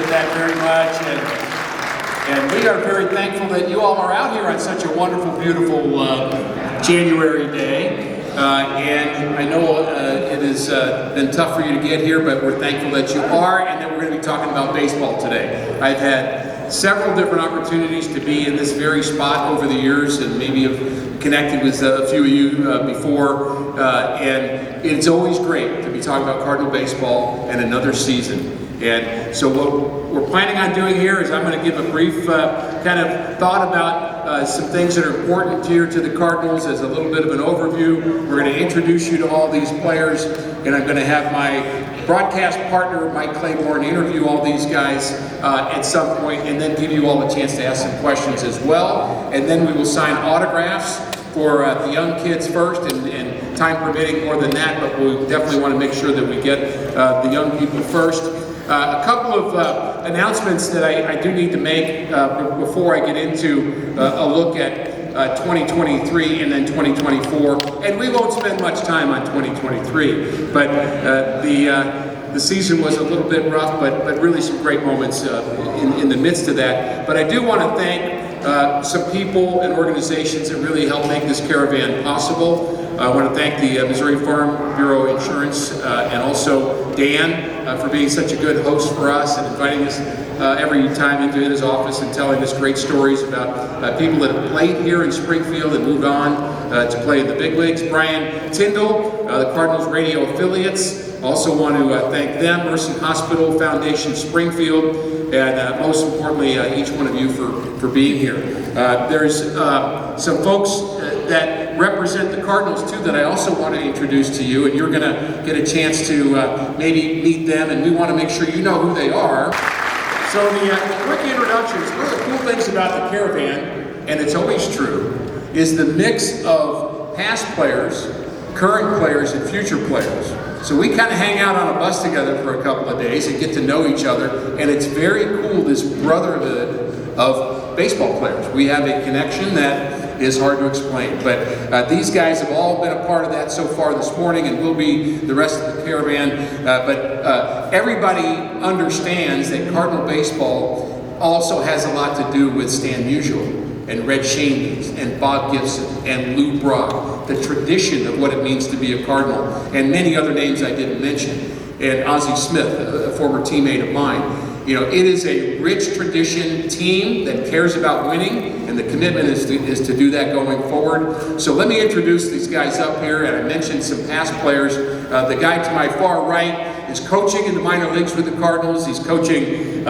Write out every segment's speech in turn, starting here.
appreciate that very much. And we are very thankful that you all are out here on such a wonderful, beautiful January day. And I know it has been tough for you to get here, but we're thankful that you are, and that we're going to be talking about baseball today. I've had several different opportunities to be in this very spot over the years, and maybe have connected with a few of you before, and it's always great to be talking about Cardinal baseball and another season. And so what we're planning on doing here is I'm going to give a brief kind of thought about some things that are important here to the Cardinals as a little bit of an overview. We're going to introduce you to all these players, and I'm going to have my broadcast partner, Mike Claiborne, interview all these guys at some point, and then give you all a chance to ask some questions as well. And then we will sign autographs for the young kids first, and time permitting more than that, but we definitely want to make sure that we get the young people first. A couple of announcements that I do need to make before I get into a look at 2023 and then 2024. And we won't spend much time on 2023, but the season was a little bit rough, but really some great moments in the midst of that. But I do want to thank some people and organizations that really helped make this caravan possible. I want to thank the Missouri Farm Bureau Insurance and also Dan for being such a good host for us and inviting us every time into his office and telling us great stories about people that have played here in Springfield and moved on to play in the big leagues. Brian Tyndall, the Cardinals radio affiliates. Also want to thank them, Mercy Hospital Foundation Springfield, and most importantly, each one of you for being here. There's some folks that represent the Cardinals too that I also want to introduce to you, and you're going to get a chance to maybe meet them, and we want to make sure you know who they are. So the quick introductions, one of the cool things about the Caravan, and it's always true, is the mix of past players, current players, and future players. So we kind of hang out on a bus together for a couple of days and get to know each other, and it's very cool, this brotherhood of baseball players. We have a connection that is hard to explain, but these guys have all been a part of that so far this morning, and will be the rest of the caravan. But everybody understands that Cardinal baseball also has a lot to do with Stan Musial and Red Shaney and Bob Gibson and Lou Brock, the tradition of what it means to be a Cardinal, and many other names I didn't mention, and Ozzie Smith, a former teammate of mine. You know, it is a rich tradition team that cares about winning, and the commitment is to do that going forward. So let me introduce these guys up here, and I mentioned some past players. The guy to my far right is coaching in the minor leagues with the Cardinals. He's coaching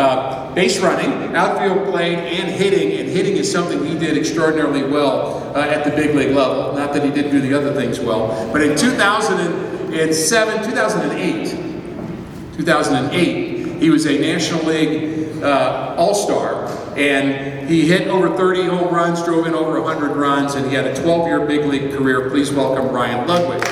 base running, outfield play, and hitting is something he did extraordinarily well at the big league level. Not that he didn't do the other things well, but in 2008, he was a National League All-Star, and he hit over 30 home runs, drove in over 100 runs, and he had a 12-year big league career. Please welcome Ryan Ludwig.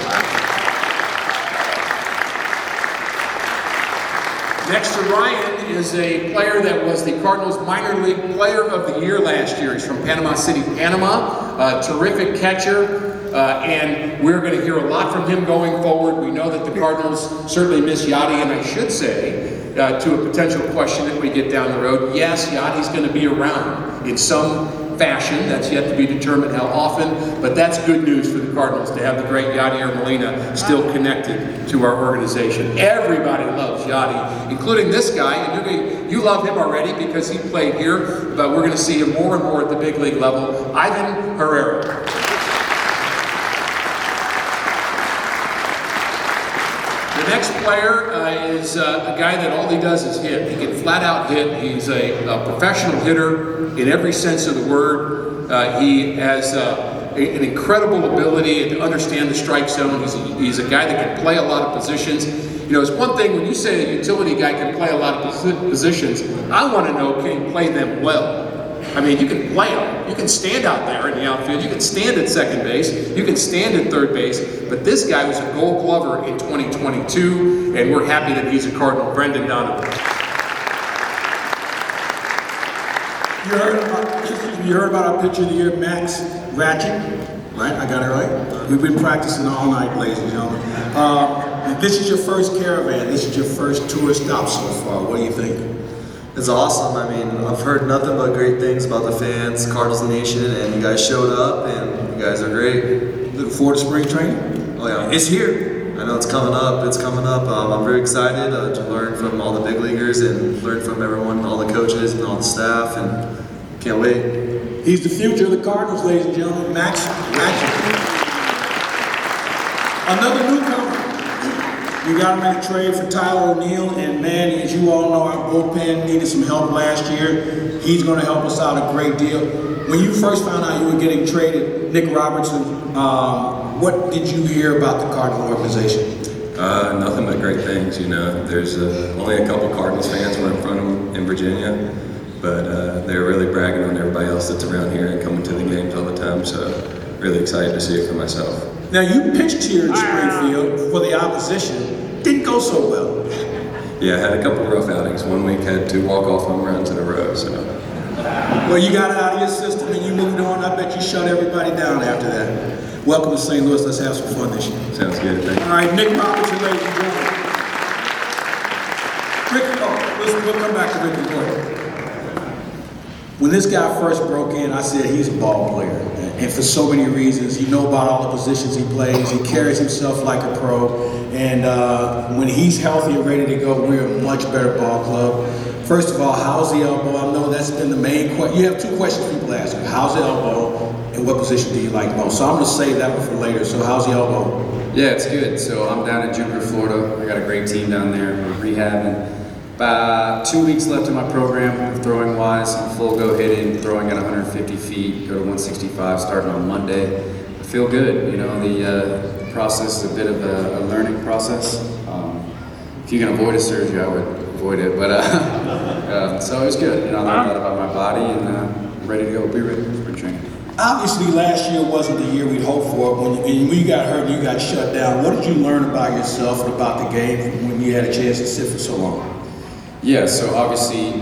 Next to Ryan is a player that was the Cardinals Minor League Player of the Year last year. He's from Panama City, Panama, a terrific catcher. And we're going to hear a lot from him going forward. We know that the Cardinals certainly miss Yachty, and I should say, to a potential question that we get down the road, yes, Yachty's going to be around in some fashion. That's yet to be determined how often, but that's good news for the Cardinals to have the great Yadier Molina still connected to our organization. Everybody loves Yachty, including this guy, and you love him already because he played here, but we're going to see him more and more at the big league level. Ivan Herrera. The next player is a guy that all he does is hit. He can flat out hit. He's a professional hitter in every sense of the word. He has an incredible ability to understand the strike zone. He's a guy that can play a lot of positions. You know, it's one thing when you say a utility guy can play a lot of positions. I want to know, can he play them well? I mean, you can play them. You can stand out there in the outfield. You can stand at second base. You can stand at third base. But this guy was a Gold Glover in 2022, and we're happy that he's a Cardinal. Brendan Donovan. You heard about our pitcher of the year, Max Ratchet, right? I got it right? We've been practicing all night, ladies and gentlemen. This is your first caravan. This is your first tour stop so far. What do you think? It's awesome. I mean, I've heard nothing but great things about the fans, Cardinals Nation, and you guys showed up, and you guys are great. Looking forward to spring training? Oh yeah, It's here. I know it's coming up. It's coming up. I'm very excited to learn from all the big leaguers and learn from everyone, all the coaches and all the staff, and can't wait. He's the future of the Cardinals, ladies and gentlemen, Max Ratchet. Another newcomer. You got him in a trade for Tyler O'Neill, and man, as you all know, our bullpen needed some help last year. He's going to help us out a great deal. When you first found out you were getting traded, Nick Robertson, what did you hear about the Cardinal organization? Nothing but great things. You know, there's only a couple Cardinals fans were in front of them in Virginia, but they're really bragging on everybody else that's around here and coming to the games all the time. So really excited to see it for myself. Now, you pitched here in Springfield for the opposition. Didn't go so well. Yeah, I had a couple rough outings. One week had 2 walk-off home runs in a row. So. Well, you got it out of your system and you moved on. I bet you shut everybody down after that. Welcome to St. Louis. Let's have some fun this year. Sounds good. Thank you. All right, Nick Robertson, ladies and gentlemen. We'll come back to Ricky Boy. When this guy first broke in, I said he's a ball player. And for so many reasons, you know about all the positions he plays. He carries himself like a pro. And when he's healthy and ready to go, we're a much better ball club. First of all, how's the elbow? I know that's been the main question. You have 2 questions people ask you. How's the elbow? And what position do you like most? So I'm going to save that one for later. So how's the elbow? Yeah, it's good. So I'm down in Jupiter, Florida. I got a great team down there. We're rehabbing. About 2 weeks left in my program, throwing wise. I'm full go hitting, throwing at 150 feet, go to 165 starting on Monday. I feel good. You know, the process is a bit of a learning process. If you can avoid a surgery, I would avoid it. But so it was good. You know, I learned a lot about my body and I'm ready to go. Be ready for spring training. Obviously, last year wasn't the year we'd hoped for. When you got hurt and you got shut down, what did you learn about yourself and about the game from when you had a chance to sit for so long? Yeah, so obviously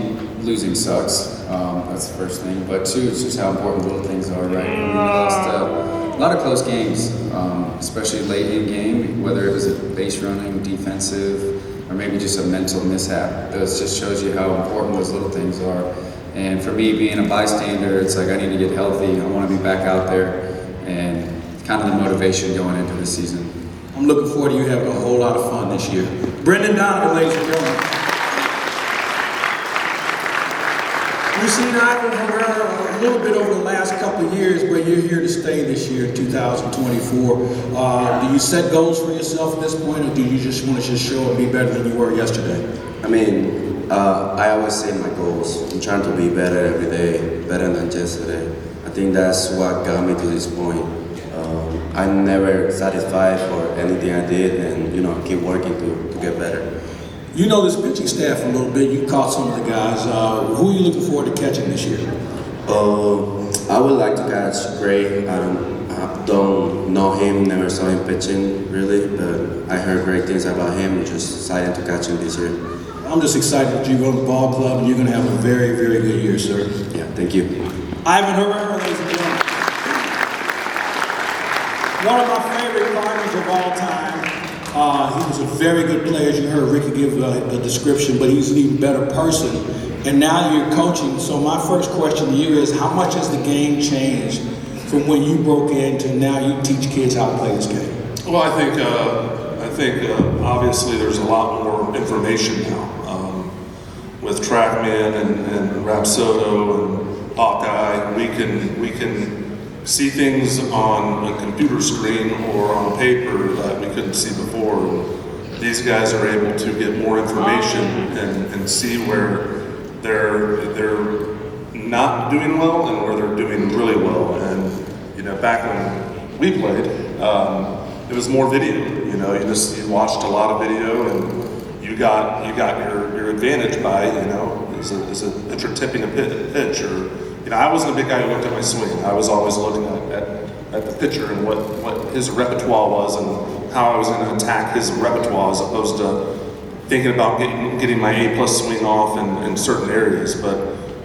losing sucks. That's the first thing. But 2, it's just how important little things are, right? And we lost a lot of close games, especially late in game, whether it was a base running, defensive, or maybe just a mental mishap. It just shows you how important those little things are. And for me, being a bystander, it's like I need to get healthy. I want to be back out there, and kind of the motivation going into the season. I'm looking forward to you having a whole lot of fun this year. Brendan Donovan, ladies and gentlemen. We've seen Ivan Herrera a little bit over the last couple of years, but you're here to stay this year in 2024. Do you set goals for yourself at this point, or do you just want to just show and be better than you were yesterday? I mean, I always say my goals. I'm trying to be better every day, better than yesterday. I think that's what got me to this point. I'm never satisfied for anything I did, and keep working to get better. You know this pitching staff a little bit. You caught some of the guys. Who are you looking forward to catching this year? I would like to catch Gray. I don't know him, never saw him pitching really, but I heard great things about him. Just excited to catch him this year. I'm just excited that you're going to the ball club and you're going to have a very, very good year, sir. Yeah, thank you. Ivan Herrera, ladies and gentlemen. One of my favorite Cardinals of all time. He was a very good player, as you heard Ricky give a description, but he's an even better person. And now you're coaching. So my first question to you is, how much has the game changed from when you broke in to now you teach kids how to play this game? Well, I think obviously there's a lot more information now. With TrackMan and Rapsodo and Hawkeye, we can see things on a computer screen or on paper that we couldn't see before. And these guys are able to get more information and see where they're not doing well and where they're doing really well. And back when we played, it was more video. You watched a lot of video and you got your advantage by as you're tipping a pitch or. I wasn't a big guy who looked at my swing. I was always looking at the pitcher and what his repertoire was and how I was going to attack his repertoire as opposed to thinking about getting my A+ swing off in certain areas. But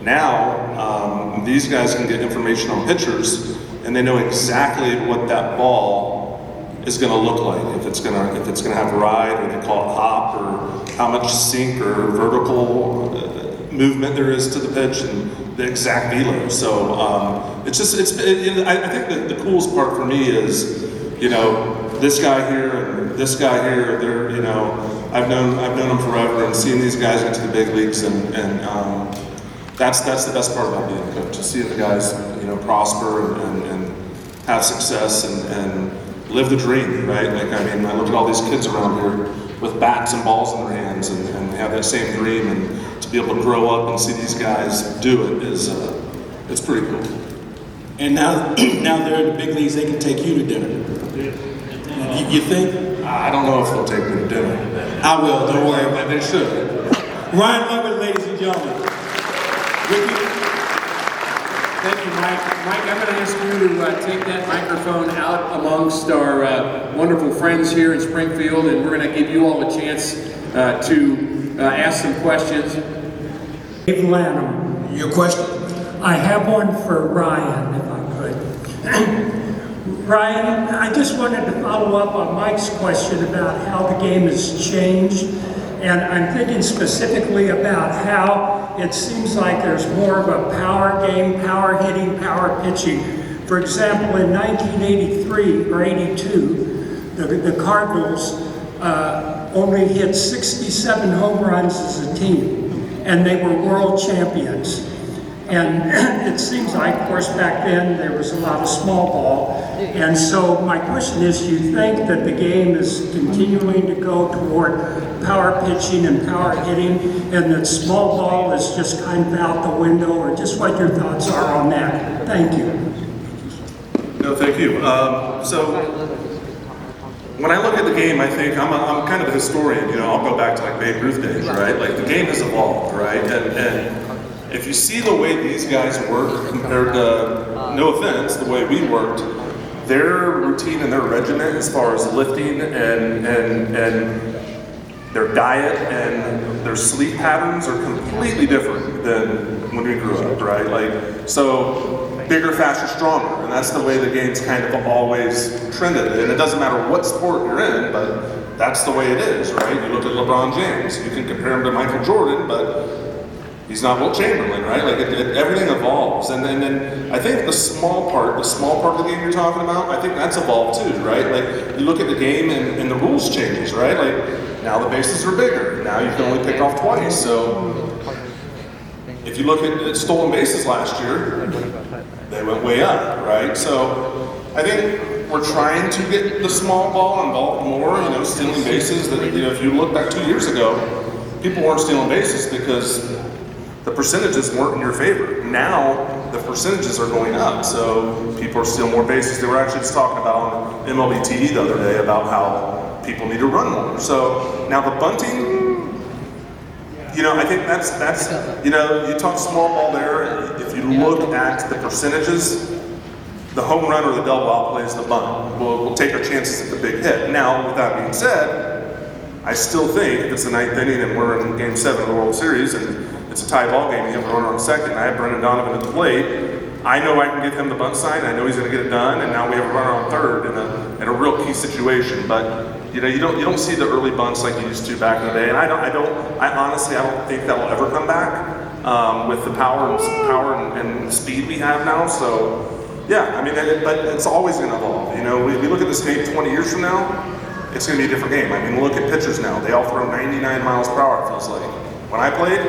now these guys can get information on pitchers and they know exactly what that ball is going to look like. If it's going to have ride, or they call it hop, or how much sink or vertical movement there is to the pitch and the exact velo. So I think that the coolest part for me is, this guy here and this guy here. They're, I've known them forever, and seeing these guys get to the big leagues, and that's the best part about being a coach. Just seeing the guys, prosper and have success and live the dream, right? Like, I mean, I look at all these kids around here with bats and balls in their hands, and they have that same dream, and to be able to grow up and see these guys do it is, it's pretty cool. And now they're in the big leagues, they can take you to dinner. You think? I don't know if they'll take me to dinner. I will, don't worry about But they should. it. Ryan Lovett, ladies and gentlemen. Ricky? Thank you, Mike. Mike, I'm going to ask you to take that microphone out amongst our wonderful friends here in Springfield, and we're going to give you all a chance to ask some questions. Dave Lanham. Your question? I have one for Ryan, if I could. Ryan, I just wanted to follow up on Mike's question about how the game has changed. And I'm thinking specifically about how it seems like there's more of a power game, power hitting, power pitching. For example, in 1983 or 82, the Cardinals only hit 67 home runs as a team, and they were world champions. And it seems like, of course, back then there was a lot of small ball. And so my question is, do you think that the game is continuing to go toward power pitching and power hitting, and that small ball is just kind of out the window, or just what your thoughts are on that? Thank you. No, thank you. So when I look at the game, I think I'm kind of a historian. I'll go back to like Babe Ruth days, right? Like the game has evolved, right? And if you see the way these guys work compared to, no offense, the way we worked, their routine and their regimen as far as lifting and their diet and their sleep patterns are completely different than when we grew up, right? Like, so bigger, faster, stronger, and that's the way the game's kind of always trended. And it doesn't matter what sport you're in, but that's the way it is, right? You look at LeBron James, you can compare him to Michael Jordan, but he's not Wilt Chamberlain, right? Like everything evolves, and then I think the small part of the game you're talking about, I think that's evolved too, right? Like you look at the game and the rules changes, right? Like now the bases are bigger. Now you can only pick off twice. So if you look at stolen bases last year, they went way up, right? So I think we're trying to get the small ball involved more. Stealing bases. That if you look back 2 years ago, people weren't stealing bases because the percentages weren't in your favor. Now, the percentages are going up, so people are stealing more bases. They were actually just talking about on MLB TV the other day about how people need to run more. So now the bunting, I think that's you talk small ball there. If you look at the percentages, the home run or the double outplays the bunt. We'll take our chances at the big hit. Now, with that being said, I still think if it's the 9th inning and we're in Game 7 of the World Series and it's a tie ball game, you have a runner on second, and I have Brendan Donovan at the plate, I know I can give him the bunt sign, I know he's going to get it done, and now we have a runner on third in a real key situation. But you don't see the early bunts like you used to back in the day, and I honestly don't think that will ever come back with the power and speed we have now. So yeah, but it's always going to evolve. We look at this game 20 years from now, it's going to be a different game. Look at pitchers now; they all throw 99 miles per hour. It feels like. When I played,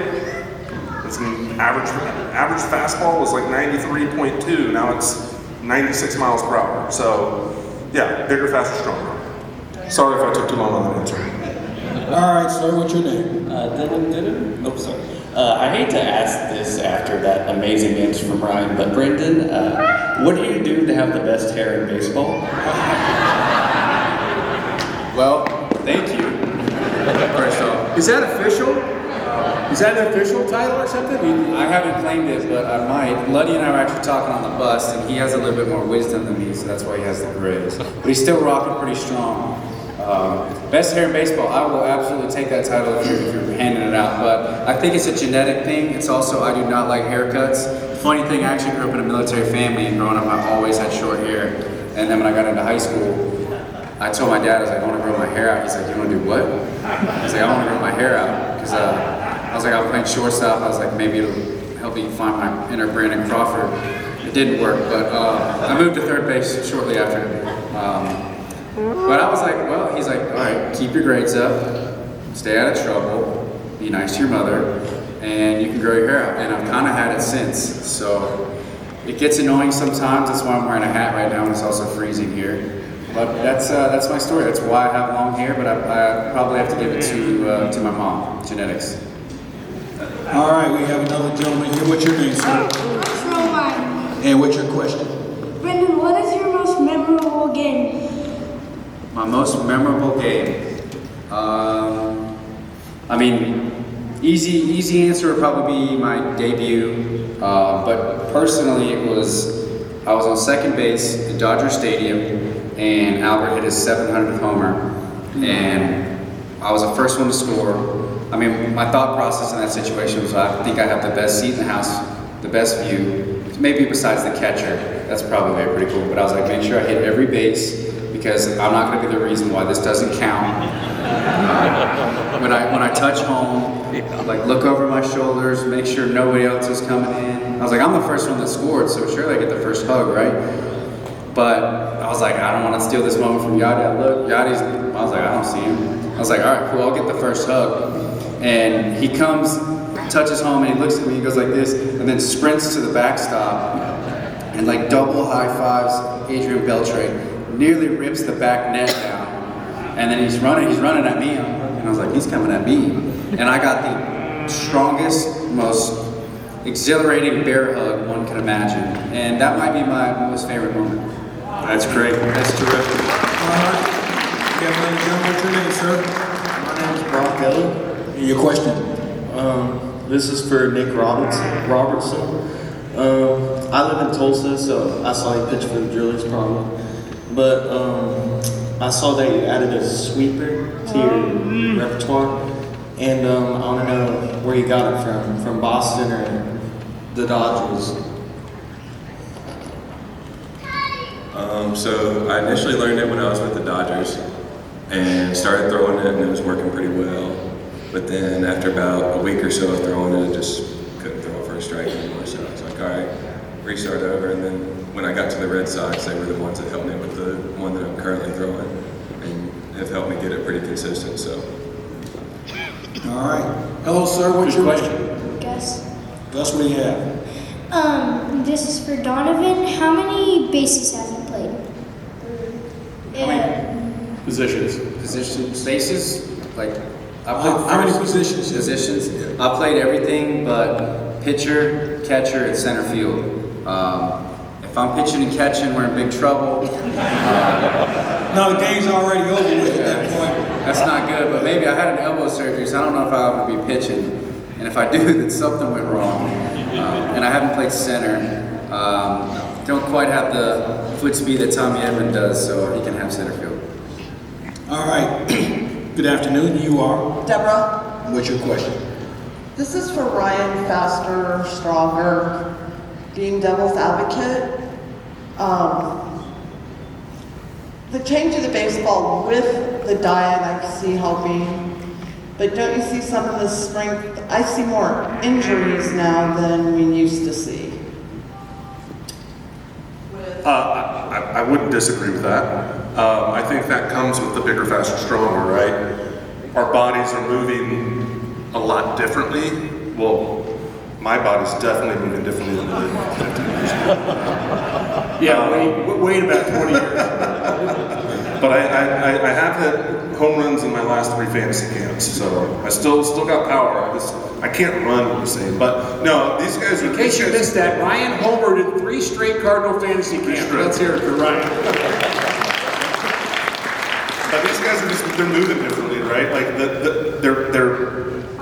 it's average fastball was like 93.2. Now it's 96 miles per hour. So yeah, bigger, faster, stronger. Sorry if I took too long on that answer. All right, sir, what's your name? Dylan? Oh, sorry. I hate to ask this after that amazing answer from Ryan, but Brendan, what do you do to have the best hair in baseball? Well, thank you. First off, Is that official? Is that an official title or something? I haven't claimed it, but I might. Luddy and I were actually talking on the bus, and he has a little bit more wisdom than me, so that's why he has the grays. But he's still rocking pretty strong. Best hair in baseball, I will absolutely take that title if you're handing it out, but I think it's a genetic thing. It's also, I do not like haircuts. Funny thing, I actually grew up in a military family, and growing up I always had short hair. And then when I got into high school, I told my dad, I was like, I want to grow my hair out. He's like, you want to do what? I was like, I want to grow my hair out, because I was like, I'm playing shortstop. I was like, maybe it'll help me find my inner Brandon Crawford. It didn't work, but I moved to third base shortly after. But I was like, well, he's like, all right, keep your grades up, stay out of trouble, be nice to your mother, and you can grow your hair out. And I've kind of had it since. So it gets annoying sometimes. That's why I'm wearing a hat right now, and it's also freezing here. But that's my story. That's why I have long hair, but I probably have to give it to my mom, genetics. All right, we have another gentleman here. What's your name, sir? Caravan. And what's your question? Brendan, what is your most memorable game? My most memorable game. I mean, easy answer would probably be my debut. But personally, I was on second base at Dodger Stadium, and Albert hit his 700th homer, and I was the first one to score. I mean, my thought process in that situation was, I think I have the best seat in the house, the best view, maybe besides the catcher. That's probably pretty cool. But I was like, make sure I hit every base, because I'm not going to be the reason why this doesn't count. When I touch home, like look over my shoulders, make sure nobody else is coming in. I was like, I'm the first one that scored, so surely I get the first hug, right? But I was like, I don't want to steal this moment from Yadi. I was like, I don't see him. I was like, all right, cool, I'll get the first hug. And he comes, touches home, and he looks at me, he goes like this, and then sprints to the backstop, and like double high fives Adrian Beltre, nearly rips the back net down. And then he's running at me, and I was like, he's coming at me. And I got the strongest, most exhilarating bear hug one can imagine. And that might be my most favorite moment. That's great. That's terrific. All right. We have another gentleman. What's your name, sir? My name is Brock Kelly. And your question? This is for Nick Robertson. I live in Tulsa, so I saw you pitch for the Drillers probably. But I saw that you added a sweeper to your repertoire, and I want to know where you got it from Boston or the Dodgers. So I initially learned it when I was with the Dodgers and started throwing it, and it was working pretty well. But then after about a week or so of throwing it, I just couldn't throw it for a strike anymore. So I was like, all right, restart over. And then when I got to the Red Sox, they were the ones that helped me with the one that I'm currently throwing, and have helped me get it pretty consistent. So. All right. Hello, sir. What's your question? Gus. Gus, what do you have? This is for Donovan. How many bases have you played? Positions. Bases, like I played How many positions? Positions. I played everything but pitcher, catcher, and center field. If I'm pitching and catching, we're in big trouble. No, the game's already over with at that point. That's not good, but maybe I had an elbow surgery, so I don't know if I'll ever be pitching. And if I do, then something went wrong. And I haven't played center. Don't quite have the foot speed that Tommy Edman does, so he can have center field. All right. Good afternoon. You are? Deborah, What's your question? this is for Ryan, faster, stronger, being devil's advocate. The change of the baseball with the diet I can see helping, but don't you see some of the strength? I see more injuries now than we used to see. I wouldn't disagree with that. I think that comes with the bigger, faster, stronger, right? Our bodies are moving a lot differently. Well, my body's definitely moving differently than it did 15 years ago. Yeah, wait about 20 years. But I have hit home runs in my last 3 fantasy camps, so I still got power. I can't run the same. But no, these guys are. In case you missed that, Ryan homered in 3 straight Cardinal fantasy camps. Let's hear it for Ryan. But these guys are they're moving differently, right? Like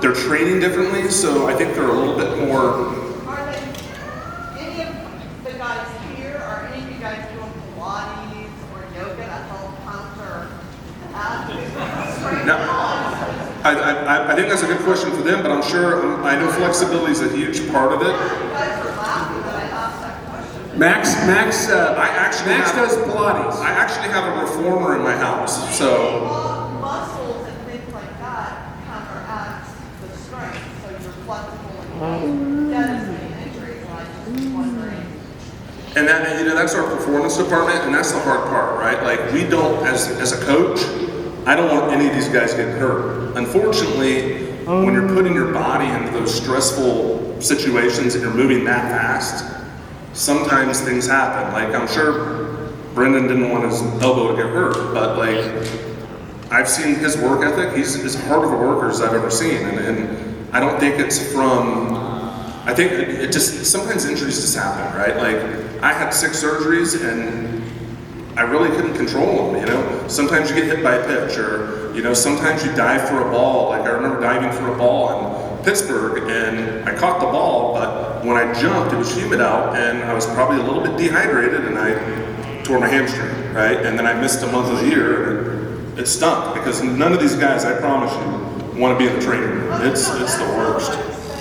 they're training differently, so I think they're a little bit more. Are any of the guys here, are any of you guys doing Pilates or yoga to help counter that? No. I think that's a good question for them, but I'm sure, I know flexibility is a huge part of it. You guys are laughing that I asked that question. Max Max does Pilates. I actually have a reformer in my house, so. Muscles and things like that counteracts the strength, so And that, that's our performance department, and that's the hard part, right? Like, we don't, as a coach, I don't want any of these guys getting hurt. Unfortunately, when you're putting your body into those stressful situations and you're moving that fast, sometimes things happen. Like, I'm sure Brendan didn't want his elbow to get hurt, but like, I've seen his work ethic. He's as hard of a worker as I've ever seen, and I don't think it's from, I think it just, sometimes injuries just happen, right? Like, I had 6 surgeries and I really couldn't control them, Sometimes you get hit by a pitch, or, sometimes you dive for a ball. Like, I remember diving for a ball in Pittsburgh, and I caught the ball, but when I jumped, it was humid out, and I was probably a little bit dehydrated, and I tore my hamstring, right? And then I missed a month of the year, and it stunk, because none of these guys, I promise you, want to be in the training room. It's the worst.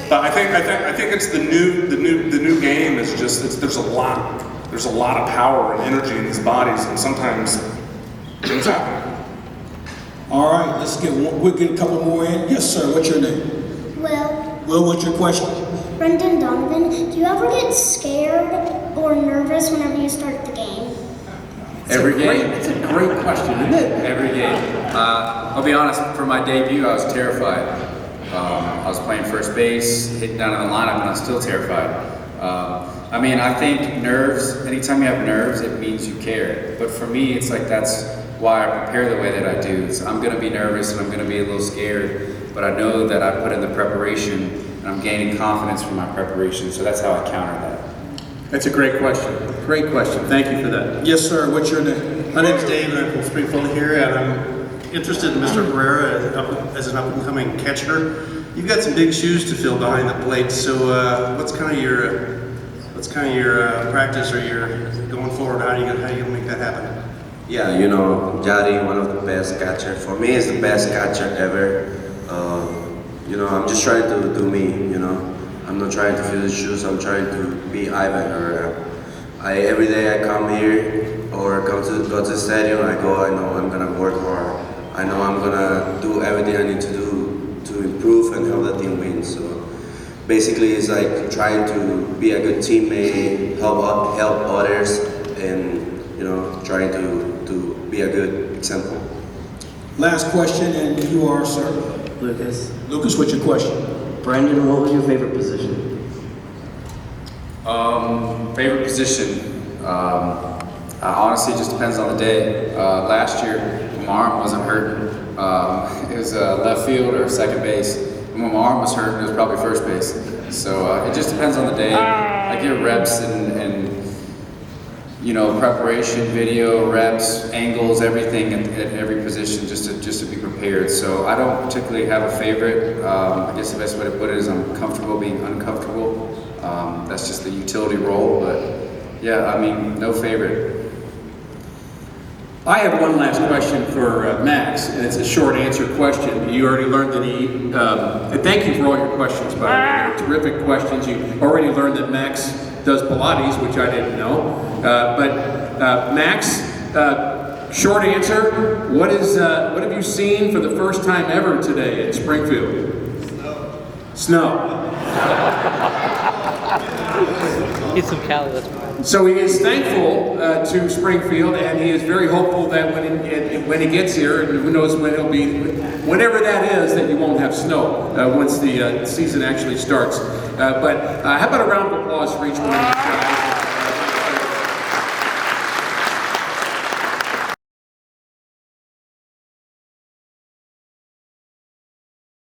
But I think it's the new game is just, there's a lot of power and energy in these bodies, and sometimes things happen. All right, we'll get a couple more in. Yes, sir, what's your name? Will, what's your question? Brendan Donovan, do you ever get scared or nervous whenever you start the game? Every game. It's a great question, isn't it? Every game. I'll be honest, for my debut, I was terrified. I was playing first base, hitting down in the lineup, and I was still terrified. I think nerves, anytime you have nerves, it means you care. But for me, it's like that's why I prepare the way that I do. So I'm going to be nervous and I'm going to be a little scared, but I know that I put in the preparation and I'm gaining confidence from my preparation. So that's how I counter that. That's a great question. Great question. Thank you for that. Yes, sir, what's your name? My name's Dave, and I'm from Springfield here, and I'm interested in Mr. Herrera as an up-and-coming catcher. You've got some big shoes to fill behind the plate, so what's kind of your practice or your going forward? How are you gonna make that happen? Yeah, Jari, one of the best catcher. For me, is the best catcher ever. I'm just trying to do me. I'm not trying to fill the shoes. I'm trying to be Ivan Herrera. Every day I come here or go to the stadium. I know I'm gonna work hard. I know I'm gonna do everything I need to do to improve and help the team win. So basically, it's like trying to be a good teammate, help others, and trying to be a good example. Last question, and you are, sir. Lucas. Lucas, what's your question? Brandon, what was your favorite position? Favorite position? Honestly, it just depends on the day. Last year, my arm wasn't hurting. It was left field or second base. And when my arm was hurting, it was probably first base. So it just depends on the day. I get reps and preparation, video, reps, angles, everything at every position just to be prepared. So I don't particularly have a favorite. I guess the best way to put it is I'm comfortable being uncomfortable. That's just the utility role, but yeah, no favorite. I have one last question for Max, and it's a short answer question. You already learned that and thank you for all your questions, by the way. They're terrific questions. You already learned that Max does Pilates, which I didn't know. But Max, short answer, what have you seen for the first time ever today in Springfield? Snow. Get some Cali. So he is thankful to Springfield, and he is very hopeful that when he gets here, and who knows when it'll be, whenever that is, that you won't have snow once the season actually starts. But how about a round of applause for each one of these guys?